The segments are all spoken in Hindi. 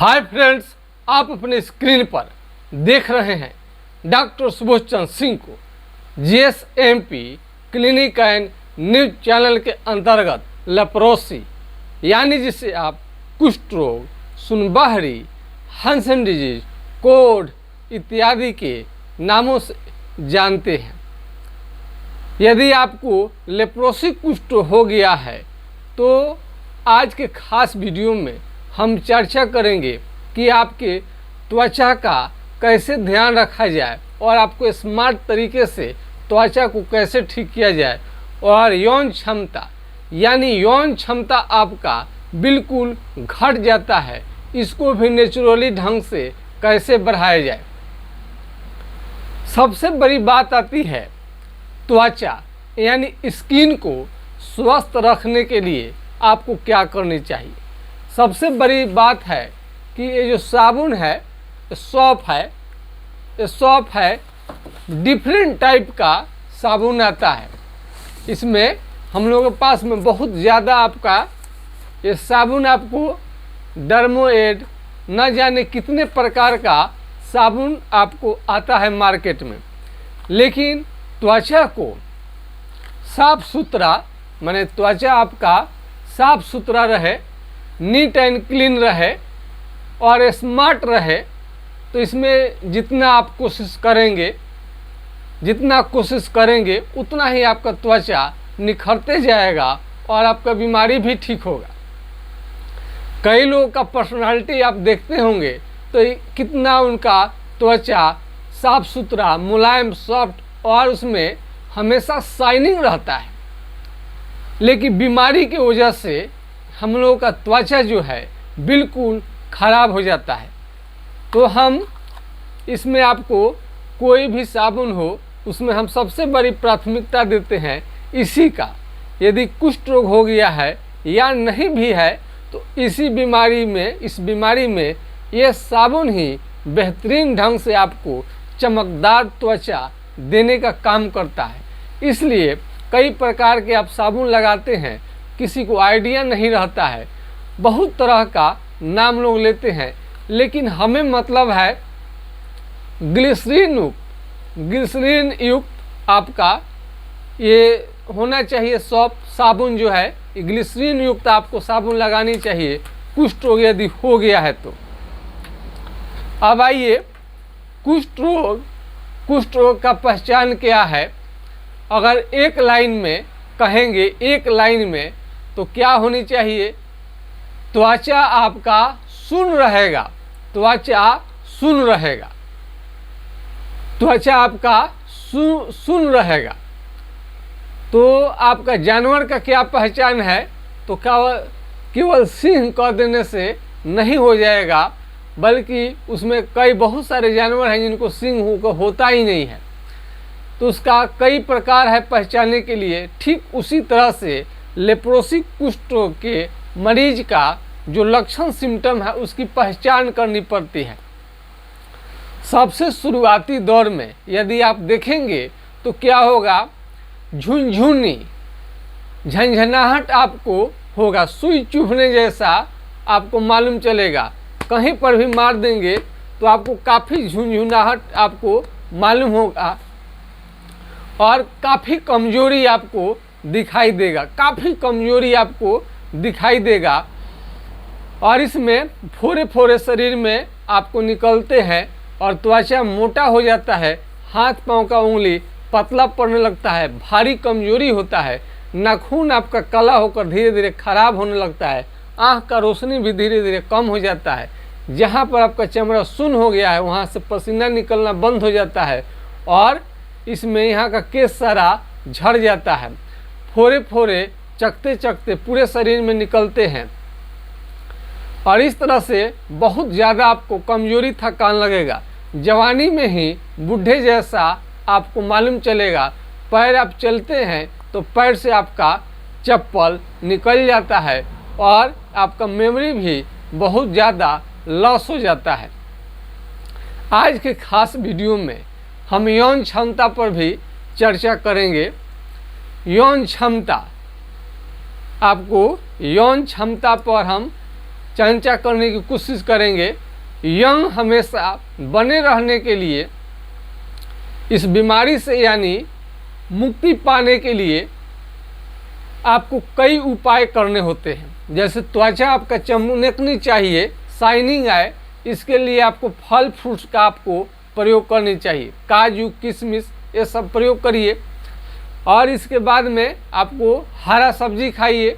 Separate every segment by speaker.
Speaker 1: हाय फ्रेंड्स, आप अपने स्क्रीन पर देख रहे हैं डॉक्टर सुबोध चंद्र सिंह को जीएसएमपी क्लिनिक एंड न्यूज चैनल के अंतर्गत लेप्रोसी यानी जिसे आप कुष्ठ रोग, सुनबहरी, हंसन डिजीज, कोढ़ इत्यादि के नामों से जानते हैं। यदि आपको लेप्रोसी कुष्ठ हो गया है तो आज के खास वीडियो में हम चर्चा करेंगे कि आपके त्वचा का कैसे ध्यान रखा जाए और आपको स्मार्ट तरीके से त्वचा को कैसे ठीक किया जाए और यौन क्षमता यानी यौन क्षमता आपका बिल्कुल घट जाता है, इसको भी नेचुरली ढंग से कैसे बढ़ाया जाए। सबसे बड़ी बात आती है त्वचा यानी स्किन को स्वस्थ रखने के लिए आपको क्या करनी चाहिए। सबसे बड़ी बात है कि ये जो साबुन है, सौंफ है, डिफरेंट टाइप का साबुन आता है। इसमें हम लोगों के पास में बहुत ज़्यादा आपका ये साबुन आपको डर्मोएड न जाने कितने प्रकार का साबुन आपको आता है मार्केट में, लेकिन त्वचा को साफ सुथरा माने त्वचा आपका साफ सुथरा रहे, नीट एंड क्लीन रहे और स्मार्ट रहे, तो इसमें जितना कोशिश करेंगे उतना ही आपका त्वचा निखरते जाएगा और आपका बीमारी भी ठीक होगा। कई लोगों का पर्सनालिटी आप देखते होंगे तो कितना उनका त्वचा साफ सुथरा, मुलायम, सॉफ्ट और उसमें हमेशा शाइनिंग रहता है, लेकिन बीमारी की वजह से हम लोगों का त्वचा जो है बिल्कुल ख़राब हो जाता है। तो हम इसमें आपको कोई भी साबुन हो उसमें हम सबसे बड़ी प्राथमिकता देते हैं इसी का। यदि कुष्ठ रोग हो गया है या नहीं भी है तो इस बीमारी में ये साबुन ही बेहतरीन ढंग से आपको चमकदार त्वचा देने का काम करता है। इसलिए कई प्रकार के आप साबुन लगाते हैं, किसी को आइडिया नहीं रहता है, बहुत तरह का नाम लोग लेते हैं, लेकिन हमें मतलब है ग्लिसरीन युक्त आपका ये होना चाहिए। साबुन जो है ग्लिसरीन युक्त आपको साबुन लगानी चाहिए कुष्ठ रोग यदि हो गया है तो। अब आइए कुष्ठ रोग का पहचान क्या है। अगर एक लाइन में तो क्या होनी चाहिए, त्वचा आपका सुन्न रहेगा। तो आपका जानवर का क्या पहचान है, तो केवल सिंह कह देने से नहीं हो जाएगा, बल्कि उसमें बहुत सारे जानवर हैं जिनको सिंह होता ही नहीं है, तो उसका कई प्रकार है पहचानने के लिए। ठीक उसी तरह से लेप्रोसी कुष्ठ रोग के मरीज का जो लक्षण सिम्टम है उसकी पहचान करनी पड़ती है। सबसे शुरुआती दौर में यदि आप देखेंगे तो क्या होगा, झुनझुनी, झंझनाहट आपको होगा, सुई चुभने जैसा आपको मालूम चलेगा। कहीं पर भी मार देंगे तो आपको काफ़ी झुनझुनाहट आपको मालूम होगा और काफ़ी कमजोरी आपको दिखाई देगा। और इसमें फोरे शरीर में आपको निकलते हैं और त्वचा मोटा हो जाता है, हाथ पांव का उंगली पतला पड़ने लगता है, भारी कमजोरी होता है, नाखून आपका काला होकर धीरे धीरे खराब होने लगता है, आँख का रोशनी भी धीरे धीरे कम हो जाता है, जहाँ पर आपका चमड़ा सुन्न हो गया है वहाँ से पसीना निकलना बंद हो जाता है और इसमें यहाँ का केस सारा झड़ जाता है, फोरे चकते पूरे शरीर में निकलते हैं और इस तरह से बहुत ज़्यादा आपको कमजोरी थकान लगेगा। जवानी में ही बूढ़े जैसा आपको मालूम चलेगा। पैर आप चलते हैं तो पैर से आपका चप्पल निकल जाता है और आपका मेमोरी भी बहुत ज़्यादा लॉस हो जाता है। आज के खास वीडियो में हम यौन क्षमता पर भी चर्चा करेंगे। यौन क्षमता पर हम चंचा करने की कोशिश करेंगे। यंग हमेशा बने रहने के लिए, इस बीमारी से यानी मुक्ति पाने के लिए आपको कई उपाय करने होते हैं। जैसे त्वचा आपका चमकनी चाहिए, शाइनिंग आए, इसके लिए आपको फल फ्रूट्स का आपको प्रयोग करनी चाहिए। काजू, किशमिश, ये सब प्रयोग करिए। और इसके बाद में आपको हरा सब्जी खाइए।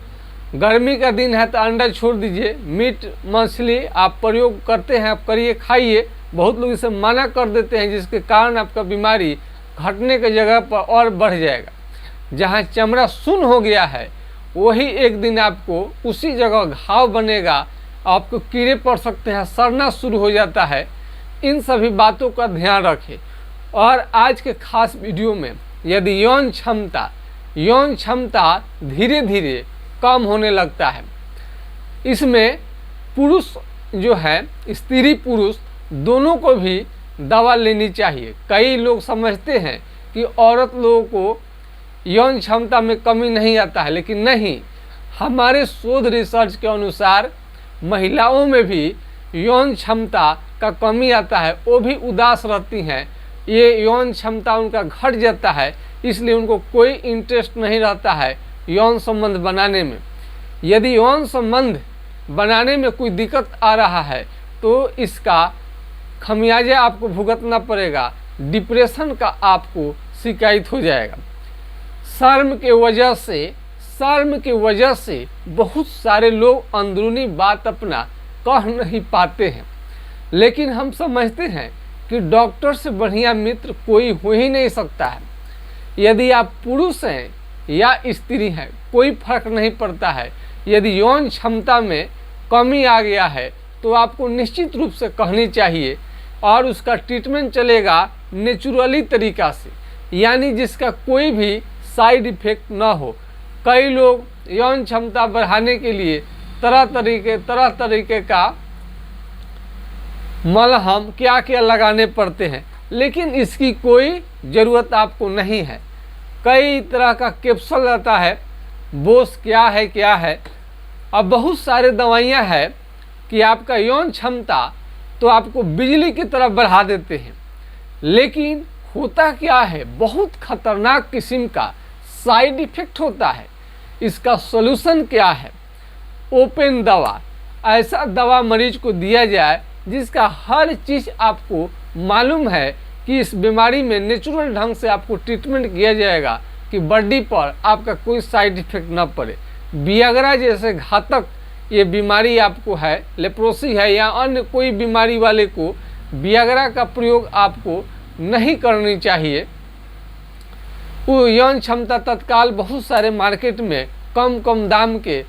Speaker 1: गर्मी का दिन है तो अंडा छोड़ दीजिए। मीट मछली आप प्रयोग करते हैं, आप करिए, खाइए। बहुत लोग इसे मना कर देते हैं, जिसके कारण आपका बीमारी घटने की जगह पर और बढ़ जाएगा। जहाँ चमड़ा सुन्न हो गया है वही एक दिन आपको उसी जगह घाव बनेगा, आपको कीड़े पड़ सकते हैं, सड़ना शुरू हो जाता है। इन सभी बातों का ध्यान रखें। और आज के खास वीडियो में यदि यौन क्षमता धीरे धीरे कम होने लगता है, इसमें पुरुष जो है, स्त्री पुरुष दोनों को भी दवा लेनी चाहिए। कई लोग समझते हैं कि औरत लोगों को यौन क्षमता में कमी नहीं आता है, लेकिन नहीं। हमारे शोध रिसर्च के अनुसार महिलाओं में भी यौन क्षमता का कमी आता है। वो भी उदास रहती हैं, ये यौन क्षमता उनका घट जाता है, इसलिए उनको कोई इंटरेस्ट नहीं रहता है यौन संबंध बनाने में। यदि यौन संबंध बनाने में कोई दिक्कत आ रहा है तो इसका खमियाजा आपको भुगतना पड़ेगा। डिप्रेशन का आपको शिकायत हो जाएगा। शर्म के वजह से बहुत सारे लोग अंदरूनी बात अपना कह नहीं पाते हैं। लेकिन हम समझते हैं कि डॉक्टर से बढ़िया मित्र कोई हो ही नहीं सकता है। यदि आप पुरुष हैं या स्त्री हैं, कोई फर्क नहीं पड़ता है। यदि यौन क्षमता में कमी आ गया है तो आपको निश्चित रूप से कहनी चाहिए, और उसका ट्रीटमेंट चलेगा नेचुरली तरीका से, यानी जिसका कोई भी साइड इफेक्ट ना हो। कई लोग यौन क्षमता बढ़ाने के लिए तरह तरीके का मलहम क्या क्या लगाने पड़ते हैं, लेकिन इसकी कोई ज़रूरत आपको नहीं है। कई तरह का कैप्सूल रहता है, बोस क्या है। अब बहुत सारे दवाइयाँ हैं कि आपका यौन क्षमता तो आपको बिजली की तरफ बढ़ा देते हैं, लेकिन होता क्या है, बहुत खतरनाक किस्म का साइड इफेक्ट होता है। इसका सॉल्यूशन क्या है? ओपन दवा। ऐसा दवा मरीज को दिया जाए जिसका हर चीज़ आपको मालूम है कि इस बीमारी में नेचुरल ढंग से आपको ट्रीटमेंट किया जाएगा कि बॉडी पर आपका कोई साइड इफेक्ट ना पड़े। वियाग्रा जैसे घातक ये बीमारी आपको है, लेप्रोसी है या अन्य कोई बीमारी वाले को वियाग्रा का प्रयोग आपको नहीं करनी चाहिए। वो यौन क्षमता तत्काल बहुत सारे मार्केट में कम दाम के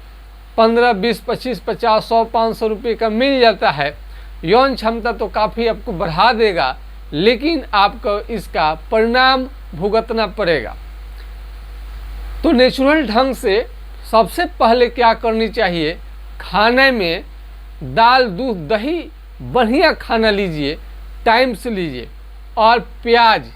Speaker 1: 15, 20, 25, 50, 100, 500 रुपये का मिल जाता है। यौन क्षमता तो काफ़ी आपको बढ़ा देगा, लेकिन आपको इसका परिणाम भुगतना पड़ेगा। तो नेचुरल ढंग से सबसे पहले क्या करनी चाहिए, खाने में दाल, दूध, दही बढ़िया खाना लीजिए, टाइम से लीजिए। और प्याज,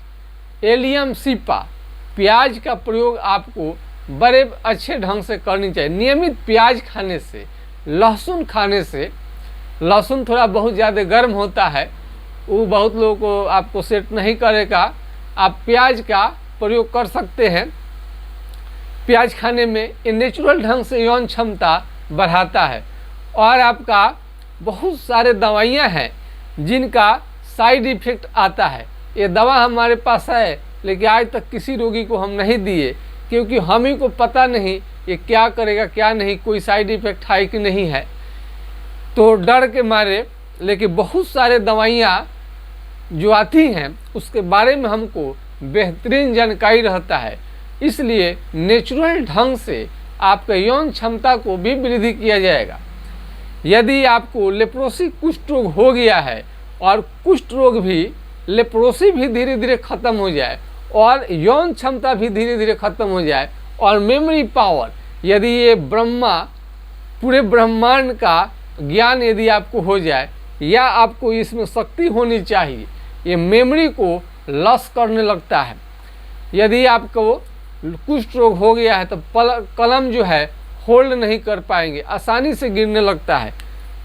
Speaker 1: एलियम सीपा, प्याज का प्रयोग आपको बड़े अच्छे ढंग से करनी चाहिए। नियमित प्याज खाने से, लहसुन खाने से, लहसुन थोड़ा बहुत ज़्यादा गर्म होता है, वो बहुत लोगों को आपको सेट नहीं करेगा। आप प्याज का प्रयोग कर सकते हैं। प्याज खाने में ये नेचुरल ढंग से यौन क्षमता बढ़ाता है। और आपका बहुत सारे दवाइयाँ हैं जिनका साइड इफेक्ट आता है। ये दवा हमारे पास है, लेकिन आज तक किसी रोगी को हम नहीं दिए, क्योंकि हम ही को पता नहीं ये क्या करेगा क्या नहीं, कोई साइड इफेक्ट है कि नहीं है, तो डर के मारे। लेकिन बहुत सारे दवाइयाँ जो आती हैं उसके बारे में हमको बेहतरीन जानकारी रहता है। इसलिए नेचुरल ढंग से आपका यौन क्षमता को भी वृद्धि किया जाएगा। यदि आपको लेप्रोसी कुष्ठ रोग हो गया है और कुष्ठ रोग भी, लेप्रोसी भी धीरे धीरे खत्म हो जाए और यौन क्षमता भी धीरे धीरे खत्म हो जाए, और मेमोरी पावर, यदि ये पूरे ब्रह्मांड का ज्ञान यदि आपको हो जाए, या आपको इसमें शक्ति होनी चाहिए, ये मेमोरी को लॉस करने लगता है। यदि आपको कुष्ठ रोग हो गया है तो कलम जो है होल्ड नहीं कर पाएंगे, आसानी से गिरने लगता है।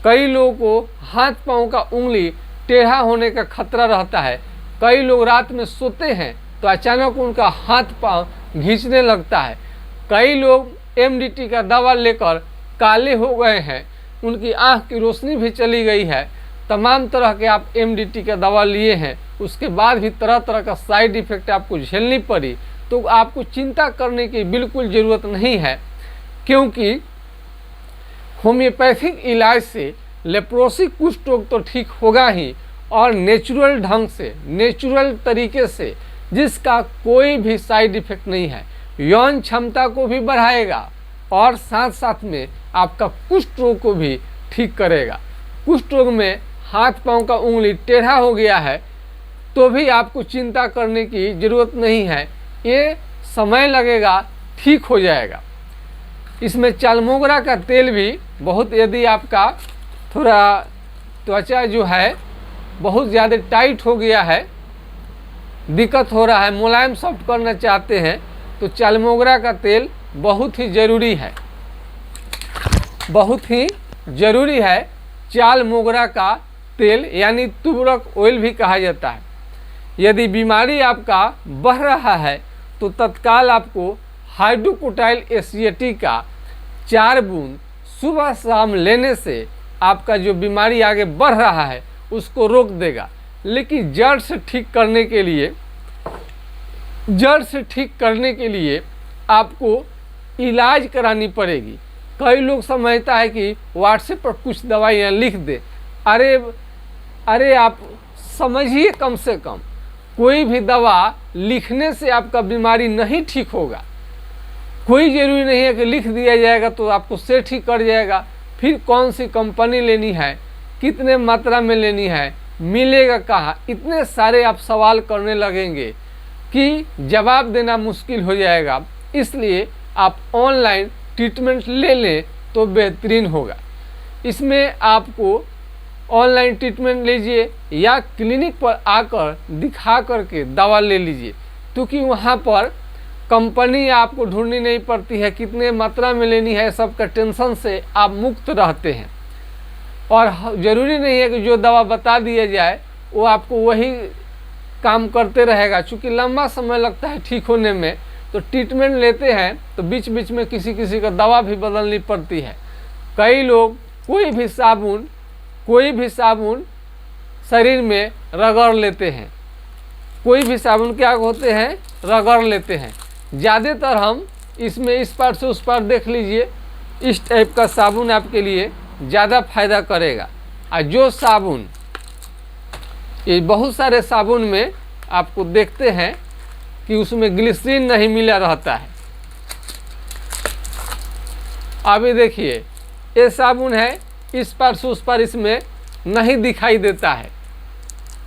Speaker 1: कई लोगों को हाथ पाँव का उंगली टेढ़ा होने का खतरा रहता है। कई लोग रात में सोते हैं तो अचानक उनका हाथ पाँव खींचने लगता है। कई लोग एमडीटी का दवा लेकर काले हो गए हैं, उनकी आँख की रोशनी भी चली गई है। तमाम तरह के आप एमडीटी का दवा लिए हैं, उसके बाद भी तरह तरह का साइड इफ़ेक्ट आपको झेलनी पड़ी, तो आपको चिंता करने की बिल्कुल ज़रूरत नहीं है, क्योंकि होम्योपैथिक इलाज से लेप्रोसी कुष्ठ रोग तो ठीक होगा ही, और नेचुरल ढंग से, नेचुरल तरीके से, जिसका कोई भी साइड इफ़ेक्ट नहीं है। यौन क्षमता को भी बढ़ाएगा और साथ साथ में आपका कुष्ठ रोग को भी ठीक करेगा। कुष्ठ रोग में हाथ पाँव का उंगली टेढ़ा हो गया है तो भी आपको चिंता करने की ज़रूरत नहीं है, ये समय लगेगा, ठीक हो जाएगा। इसमें चालमोगरा का तेल भी बहुत, यदि आपका थोड़ा त्वचा जो है बहुत ज़्यादा टाइट हो गया है, दिक्कत हो रहा है, मुलायम सॉफ्ट करना चाहते हैं, तो चालमोगरा का तेल बहुत ही ज़रूरी है, बहुत ही ज़रूरी है। चालमोगरा का तेल यानी तुबरक ऑयल भी कहा जाता है। यदि बीमारी आपका बढ़ रहा है तो तत्काल आपको हाइड्रोकोटाइल एसिएटी का 4 बूंद सुबह शाम लेने से आपका जो बीमारी आगे बढ़ रहा है उसको रोक देगा। लेकिन जड़ से ठीक करने के लिए, जड़ से ठीक करने के लिए आपको इलाज करानी पड़ेगी। कई लोग समझता है कि व्हाट्सएप पर कुछ दवाइयाँ लिख दे, अरे आप समझिए, कम से कम कोई भी दवा लिखने से आपका बीमारी नहीं ठीक होगा। कोई ज़रूरी नहीं है कि लिख दिया जाएगा तो आपको सेट ही कर जाएगा। फिर कौन सी कंपनी लेनी है, कितने मात्रा में लेनी है, मिलेगा कहाँ, इतने सारे आप सवाल करने लगेंगे कि जवाब देना मुश्किल हो जाएगा। इसलिए आप ऑनलाइन ट्रीटमेंट ले लें तो बेहतरीन होगा। इसमें आपको ऑनलाइन ट्रीटमेंट लीजिए या क्लिनिक पर आकर दिखा करके दवा ले लीजिए, क्योंकि वहाँ पर कंपनी आपको ढूंढनी नहीं पड़ती है, कितने मात्रा में लेनी है, सबका टेंशन से आप मुक्त रहते हैं। और ज़रूरी नहीं है कि जो दवा बता दिया जाए वो आपको वही काम करते रहेगा, चूँकि लंबा समय लगता है ठीक होने में। तो ट्रीटमेंट लेते हैं तो बीच बीच में किसी किसी का दवा भी बदलनी पड़ती है। कई लोग कोई भी साबुन शरीर में रगड़ लेते हैं, कोई भी साबुन क्या होते हैं, रगड़ लेते हैं। ज़्यादातर हम इसमें इस पार से उस पार देख लीजिए, इस टाइप का साबुन आपके लिए ज़्यादा फायदा करेगा। और जो साबुन, ये बहुत सारे साबुन में आपको देखते हैं कि उसमें ग्लिसरीन नहीं मिला रहता है। अभी देखिए ये साबुन है, इस पार से उस पार इसमें नहीं दिखाई देता है।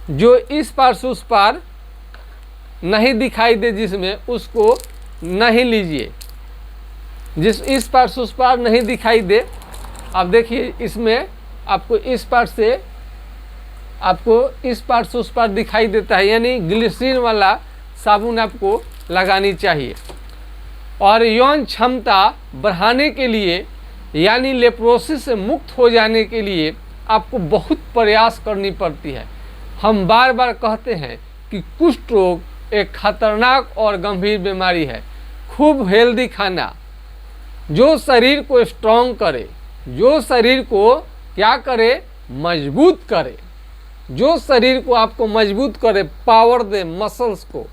Speaker 1: जो इस पार से उस पार नहीं दिखाई दे जिसमें, उसको नहीं लीजिए। जिस इस पार से उस पार नहीं दिखाई दे, अब देखिए इसमें आपको इस पार से उस पार दिखाई देता है, यानी ग्लिसरीन वाला साबुन आपको लगानी चाहिए। और यौन क्षमता बढ़ाने के लिए यानी लेप्रोसिस से मुक्त हो जाने के लिए आपको बहुत प्रयास करनी पड़ती है। हम बार बार कहते हैं कि कुष्ठ रोग एक खतरनाक और गंभीर बीमारी है। खूब हेल्दी खाना, जो शरीर को स्ट्रॉन्ग करे, जो शरीर को क्या करे, मजबूत करे, जो शरीर को आपको मजबूत करे, पावर दे मसल्स को।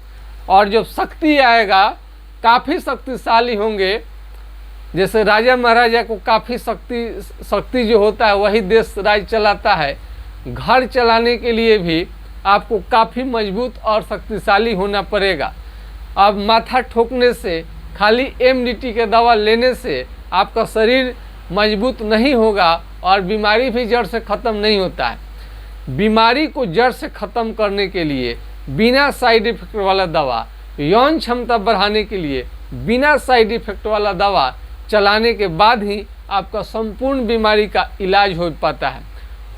Speaker 1: और जब शक्ति आएगा, काफ़ी शक्तिशाली होंगे। जैसे राजा महाराजा को काफ़ी शक्ति जो होता है वही देश राज्य चलाता है। घर चलाने के लिए भी आपको काफ़ी मजबूत और शक्तिशाली होना पड़ेगा। अब माथा ठोकने से, खाली एमडीटी के दवा लेने से आपका शरीर मजबूत नहीं होगा और बीमारी भी जड़ से ख़त्म नहीं होता है। बीमारी को जड़ से ख़त्म करने के लिए बिना साइड इफ़ेक्ट वाला दवा, यौन क्षमता बढ़ाने के लिए बिना साइड इफ़ेक्ट वाला दवा चलाने के बाद ही आपका संपूर्ण बीमारी का इलाज हो पाता है।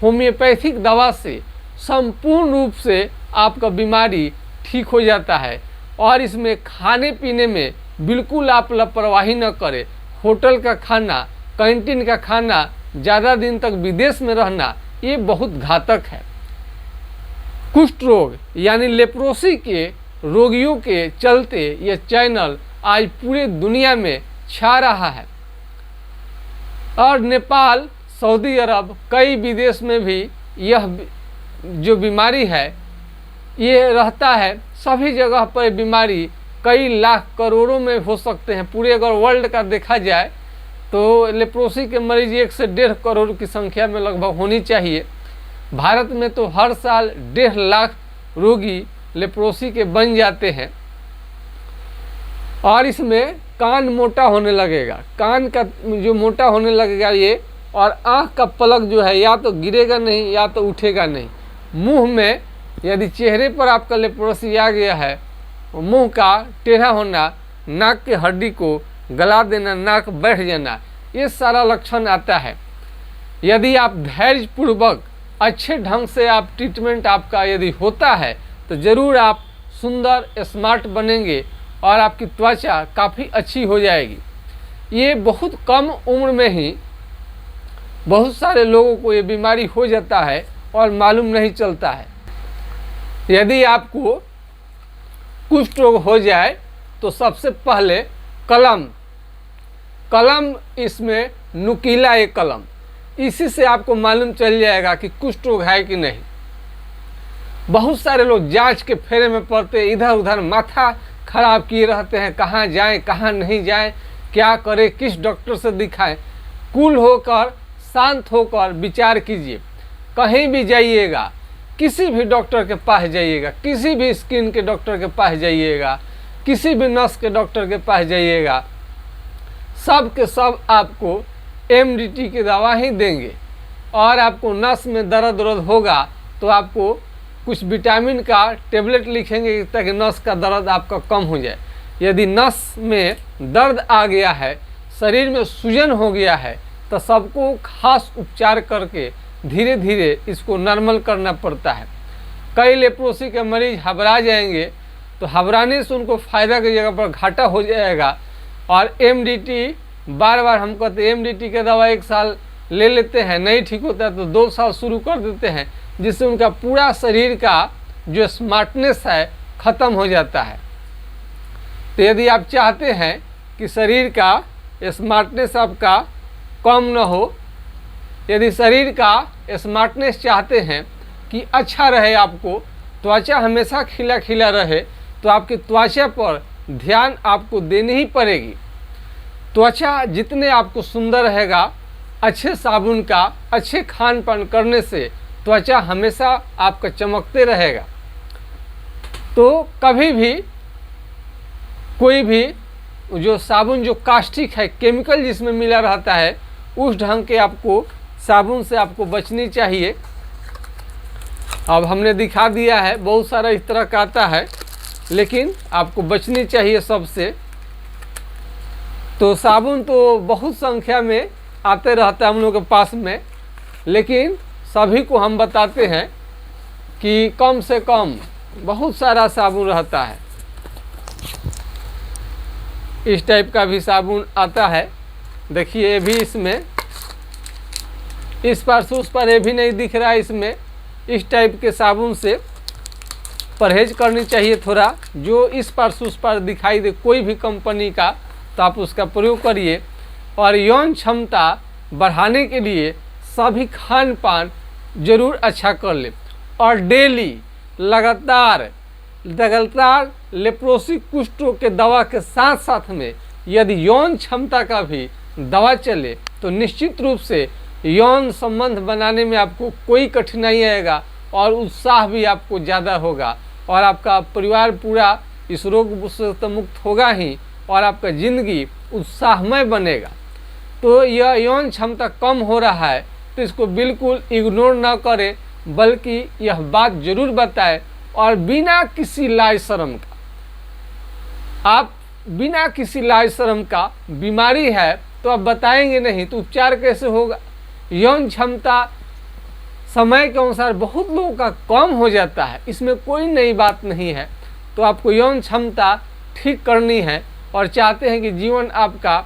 Speaker 1: होम्योपैथिक दवा से संपूर्ण रूप से आपका बीमारी ठीक हो जाता है। और इसमें खाने पीने में बिल्कुल आप लापरवाही न करें। होटल का खाना, कैंटीन का खाना ज़्यादा दिन तक विदेश में रहना ये बहुत घातक है। कुष्ठ रोग यानी लेप्रोसी के रोगियों के चलते यह चैनल आज पूरे दुनिया में छा रहा है और नेपाल, सऊदी अरब, कई विदेश में भी यह जो बीमारी है ये रहता है। सभी जगह पर बीमारी कई लाख करोड़ों में हो सकते हैं। पूरे अगर वर्ल्ड का देखा जाए तो लेप्रोसी के मरीज 1 से 1.5 करोड़ की संख्या में लगभग होनी चाहिए। भारत में तो हर साल 1.5 लाख रोगी लेप्रोसी के बन जाते हैं और इसमें कान मोटा होने लगेगा, कान का जो मोटा होने लगेगा ये, और आँख का पलक जो है या तो गिरेगा नहीं या तो उठेगा नहीं। मुंह में यदि चेहरे पर आपका लेप्रोसी आ गया है, मुंह का टेढ़ा होना, नाक की हड्डी को गला देना, नाक बैठ जाना, ये सारा लक्षण आता है। यदि आप धैर्यपूर्वक अच्छे ढंग से आप ट्रीटमेंट आपका यदि होता है तो ज़रूर आप सुंदर स्मार्ट बनेंगे और आपकी त्वचा काफ़ी अच्छी हो जाएगी। ये बहुत कम उम्र में ही बहुत सारे लोगों को ये बीमारी हो जाता है और मालूम नहीं चलता है। यदि आपको कुष्ठ रोग हो जाए तो सबसे पहले कलम, इसमें नुकीला एक कलम, इसी से आपको मालूम चल जाएगा कि कुष्ठ रोग है कि नहीं। बहुत सारे लोग जांच के फेरे में पड़ते, इधर उधर माथा खराब किए रहते हैं, कहाँ जाएं कहाँ नहीं जाएं, क्या करें, किस डॉक्टर से दिखाएं। कूल होकर, शांत होकर विचार कीजिए। कहीं भी जाइएगा, किसी भी डॉक्टर के पास जाइएगा, किसी भी स्किन के डॉक्टर के पास जाइएगा, किसी भी नस के डॉक्टर के पास जाइएगा, सब के सब आपको MDT की दवा ही देंगे और आपको नस में दर्द होगा तो आपको कुछ विटामिन का टेबलेट लिखेंगे ताकि नस का दर्द आपका कम हो जाए। यदि नस में दर्द आ गया है, शरीर में सूजन हो गया है, तो सबको खास उपचार करके धीरे धीरे इसको नॉर्मल करना पड़ता है। कई लेप्रोसी के मरीज घबरा जाएंगे तो घबराने से उनको फ़ायदा की जगह पर घाटा हो जाएगा। और MDT बार बार हम कहते हैं MDT की दवा 1 साल ले लेते हैं, नहीं ठीक होता है तो 2 साल शुरू कर देते हैं, जिससे उनका पूरा शरीर का जो स्मार्टनेस है ख़त्म हो जाता है। तो यदि आप चाहते हैं कि शरीर का स्मार्टनेस आपका कम न हो, यदि शरीर का स्मार्टनेस चाहते हैं कि अच्छा रहे, आपको त्वचा हमेशा खिला खिला रहे, तो आपकी त्वचा पर ध्यान आपको देनी ही पड़ेगी। त्वचा जितने आपको सुंदर रहेगा, अच्छे साबुन का, अच्छे खान पान करने से त्वचा हमेशा आपका चमकते रहेगा। तो कभी भी कोई भी जो साबुन जो कास्टिक है, केमिकल जिसमें मिला रहता है, उस ढंग के आपको साबुन से आपको बचनी चाहिए। अब हमने दिखा दिया है, बहुत सारा इस तरह का आता है, लेकिन आपको बचनी चाहिए सबसे। तो साबुन तो बहुत संख्या में आते रहता है हम लोग के पास में, लेकिन सभी को हम बताते हैं कि कम से कम बहुत सारा साबुन रहता है। इस टाइप का भी साबुन आता है, देखिए ये भी इसमें इस पार से उस पार ये भी नहीं दिख रहा है। इसमें इस टाइप के साबुन से परहेज करनी चाहिए थोड़ा, जो इस पार से उस पार दिखाई दे कोई भी कंपनी का, तो आप उसका प्रयोग करिए। और यौन क्षमता बढ़ाने के लिए सभी खान पान जरूर अच्छा कर ले और डेली लगातार लेप्रोसी कुष्ठ रोग के दवा के साथ साथ में यदि यौन क्षमता का भी दवा चले तो निश्चित रूप से यौन संबंध बनाने में आपको कोई कठिनाई आएगा और उत्साह भी आपको ज़्यादा होगा और आपका परिवार पूरा इस रोग से तो मुक्त होगा ही और आपका ज़िंदगी उत्साहमय बनेगा। तो यह यौन क्षमता कम हो रहा है तो इसको बिल्कुल इग्नोर ना करें, बल्कि यह बात जरूर बताएं और बिना किसी लाज शर्म का, आप बिना किसी लाज शर्म का बीमारी है तो आप बताएंगे नहीं तो उपचार कैसे होगा। यौन क्षमता समय के अनुसार बहुत लोगों का कम हो जाता है, इसमें कोई नई बात नहीं है। तो आपको यौन क्षमता ठीक करनी है और चाहते हैं कि जीवन आपका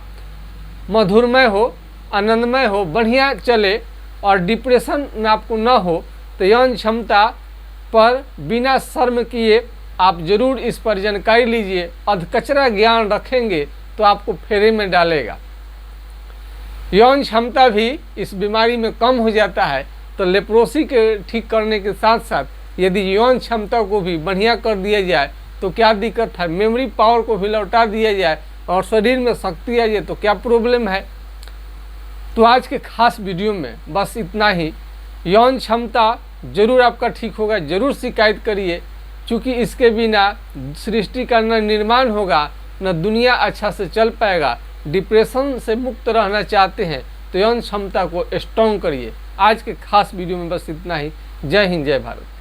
Speaker 1: मधुरमय हो, आनंदमय हो, बढ़िया चले और डिप्रेशन में आपको ना हो, तो यौन क्षमता पर बिना शर्म किए आप जरूर इस पर जानकारी लीजिए। अधकचरा ज्ञान रखेंगे तो आपको फेरे में डालेगा। यौन क्षमता भी इस बीमारी में कम हो जाता है। तो लेप्रोसी के ठीक करने के साथ साथ यदि यौन क्षमता को भी बढ़िया कर दिया जाए तो क्या दिक्कत है, मेमोरी पावर को भी लौटा दिया जाए और शरीर में शक्ति आ जाए तो क्या प्रॉब्लम है। तो आज के खास वीडियो में बस इतना ही। यौन क्षमता जरूर आपका ठीक होगा, जरूर शिकायत करिए, क्योंकि इसके बिना सृष्टि का न निर्माण होगा न दुनिया अच्छा से चल पाएगा। डिप्रेशन से मुक्त रहना चाहते हैं तो यौन क्षमता को स्ट्रॉन्ग करिए। आज के खास वीडियो में बस इतना ही। जय हिंद, जय भारत।